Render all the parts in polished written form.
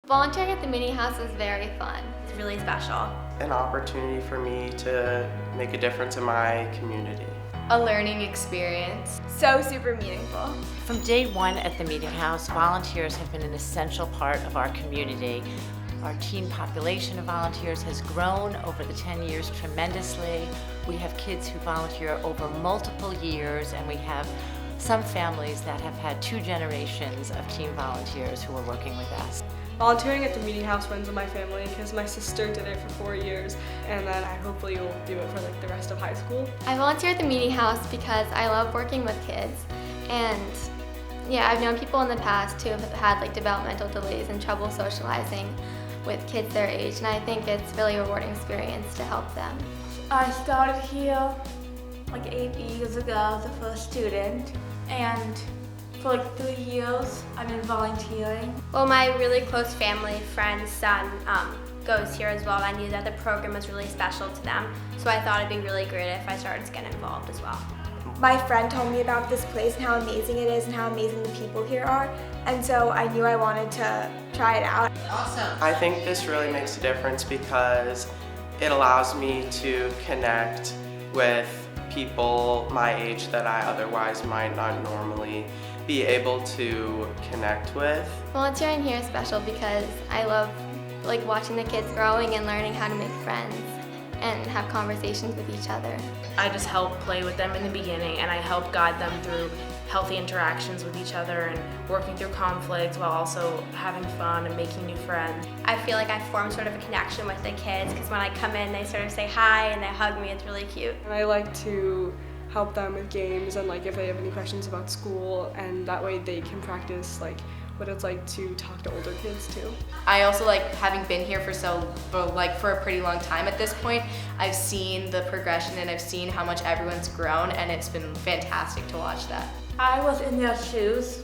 Volunteering at the meeting house is very fun. It's really special. An opportunity for me to make a difference in my community. A learning experience. So super meaningful. From day one at the meeting house, volunteers have been an essential part of our community. Our teen population of volunteers has grown over the 10 years tremendously. We have kids who volunteer over multiple years, and we have some families that have had 2 generations of teen volunteers who are working with us. Volunteering at the meeting house runs in my family because my sister did it for 4 years, and then I hopefully will do it for the rest of high school. I volunteer at the meeting house because I love working with kids, and I've known people in the past who have had developmental delays and trouble socializing with kids their age, and I think it's really a rewarding experience to help them. I started here 8 years ago as a first student, and for 3 years I've been volunteering. Well, my really close family friend's son goes here as well, and I knew that the program was really special to them, so I thought it'd be really great if I started to get involved as well. My friend told me about this place and how amazing it is and how amazing the people here are, and so I knew I wanted to try it out. Awesome. I think this really makes a difference because it allows me to connect with people my age that I otherwise might not normally be able to connect with. Volunteering here is special because I love watching the kids growing and learning how to make friends and have conversations with each other. I just help play with them in the beginning, and I help guide them through healthy interactions with each other and working through conflicts while also having fun and making new friends. I feel like I formed sort of a connection with the kids because when I come in, they sort of say hi and they hug me. It's really cute. And I like to help them with games and if they have any questions about school, and that way they can practice what it's like to talk to older kids too. I also having been here for for a pretty long time at this point, I've seen the progression and I've seen how much everyone's grown, and it's been fantastic to watch that. I was in their shoes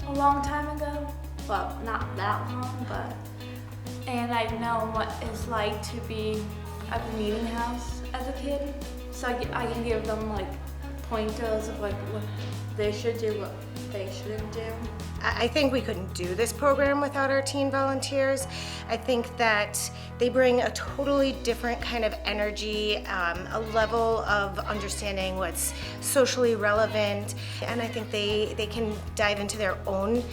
a long time ago. Well, not that long, and I've known what it's like to be at the meeting house as a kid. So I can give them pointers of what they should do, what they shouldn't do. I think we couldn't do this program without our teen volunteers. I think that they bring a totally different kind of energy, a level of understanding what's socially relevant, and I think they can dive into their own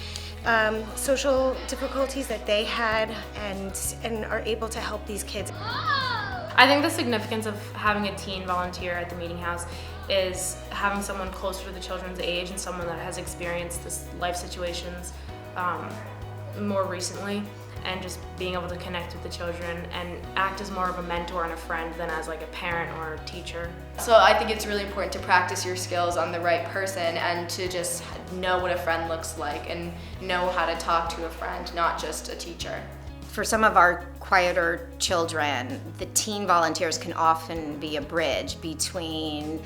social difficulties that they had and are able to help these kids. I think the significance of having a teen volunteer at the meeting house is having someone closer to the children's age and someone that has experienced this life situations more recently, and just being able to connect with the children and act as more of a mentor and a friend than as a parent or a teacher. So I think it's really important to practice your skills on the right person and to just know what a friend looks like and know how to talk to a friend, not just a teacher. For some of our quieter children, the teen volunteers can often be a bridge between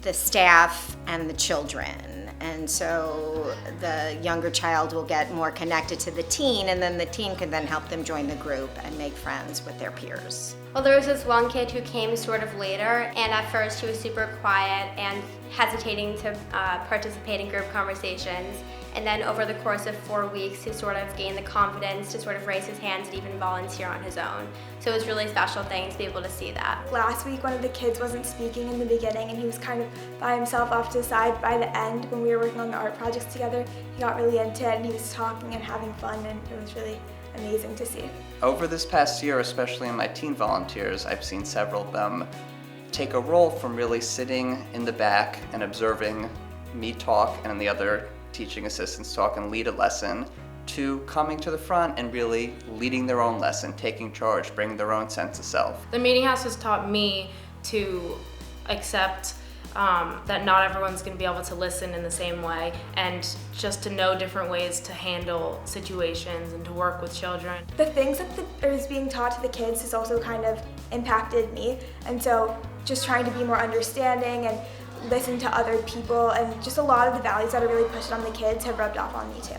the staff and the children. And so the younger child will get more connected to the teen, and then the teen can then help them join the group and make friends with their peers. Well, there was this one kid who came sort of later, and at first he was super quiet and hesitating to participate in group conversations. And then over the course of 4 weeks, he sort of gained the confidence to sort of raise his hands and even volunteer on his own. So it was a really special thing to be able to see that. Last week, one of the kids wasn't speaking in the beginning, and he was kind of by himself off to the side. By the end, when we were working on the art projects together, he got really into it, and he was talking and having fun, and it was really amazing to see. Over this past year, especially in my teen volunteers, I've seen several of them take a role from really sitting in the back and observing me talk and the other teaching assistants talk and lead a lesson, to coming to the front and really leading their own lesson, taking charge, bringing their own sense of self. The meeting house has taught me to accept that not everyone's going to be able to listen in the same way, and just to know different ways to handle situations and to work with children. The things that is being taught to the kids has also kind of impacted me, and so just trying to be more understanding and listen to other people, and just a lot of the values that are really pushed on the kids have rubbed off on me too.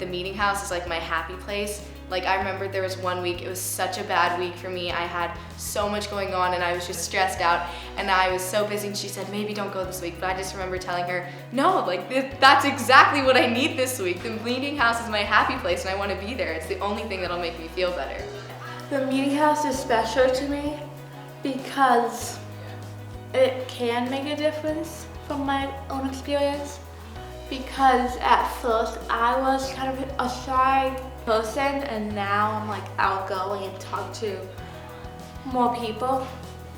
The meeting house is my happy place Like I remember there was one week, it was such a bad week for me. I had so much going on and I was just stressed out and I was so busy, and she said, maybe don't go this week. But I just remember telling her, no, like that's exactly what I need this week. The meeting house is my happy place and I want to be there. It's the only thing that'll make me feel better. The meeting house is special to me because it can make a difference from my own experience. Because at first I was kind of a shy person, and now I'm like outgoing and talk to more people,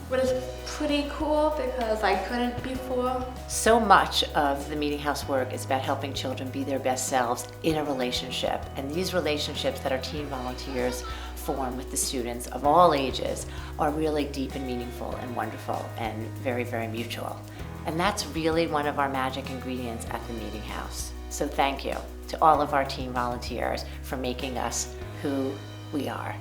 but it's pretty cool because I couldn't before. So much of the Meeting House work is about helping children be their best selves in a relationship, and these relationships that our teen volunteers form with the students of all ages are really deep and meaningful and wonderful and very, very mutual. And that's really one of our magic ingredients at the Meeting House. So thank you to all of our teen volunteers for making us who we are.